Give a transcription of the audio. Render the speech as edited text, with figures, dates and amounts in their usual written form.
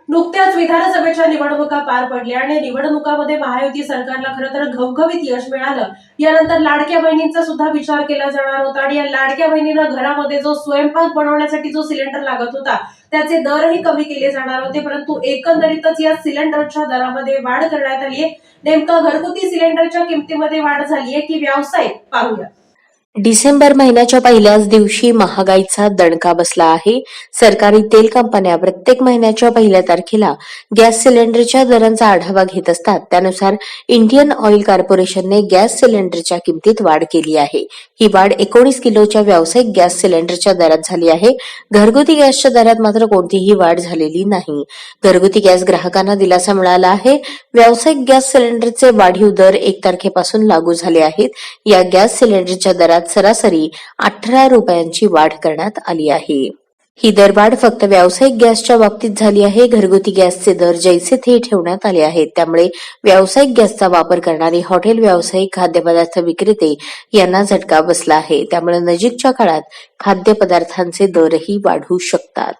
नुकत्याच विधानसभेच्या निवडणुका पार पडल्या आणि निवडणुकांमध्ये महायुती सरकारला खरं तर घवघवीत यश मिळालं। यानंतर लाडक्या बहिणींचा सुद्धा विचार केला जाणार होता आणि या लाडक्या बहिणींना घरामध्ये जो स्वयंपाक बनवण्यासाठी जो सिलेंडर लागत होता त्याचे दरही कमी केले जाणार होते, परंतु एकंदरीतच या सिलेंडरच्या दरामध्ये वाढ करण्यात आली आहे। नेमकं घरगुती सिलेंडरच्या किमतीमध्ये वाढ झाली आहे की व्यावसायिक, पाहूया। डिसेंबर महिन्याच्या पहिल्याच दिवशी महागाईचा दणका बसला आहे। सरकारी तेल कंपन्या प्रत्येक महिन्याच्या पहिल्या तारखेला गॅस सिलेंडरच्या दरांचा आढावा घेत असतात। त्यानुसार इंडियन ऑइल कॉर्पोरेशनने गॅस सिलेंडरच्या किमतीत वाढ केली आहे। ही वाढ 19 किलोच्या व्यावसायिक गॅस सिलेंडरच्या दरात झाली आहे। घरगुती गॅसच्या दरात मात्र कोणतीही वाढ झालेली नाही। घरगुती गॅस ग्राहकांना दिलासा मिळाला आहे। व्यावसायिक गॅस सिलेंडरचे वाढीव दर 1 तारखेपासून लागू झाले आहेत। या गॅस सिलेंडरच्या दरात सरासरी 18 रुपयांची वाढ करण्यात आली आहे। ही दरवाढ फक्त व्यावसायिक गॅसच्या बाबतीत झाली आहे। घरगुती गॅसचे दर जैसे थे ठेवण्यात आले आहेत। त्यामुळे व्यावसायिक गॅसचा वापर करणारे हॉटेल व्यावसायिक, खाद्यपदार्थ विक्रेते यांना झटका बसला आहे। त्यामुळे नजीकच्या काळात खाद्यपदार्थांचे दरही वाढू शकतात।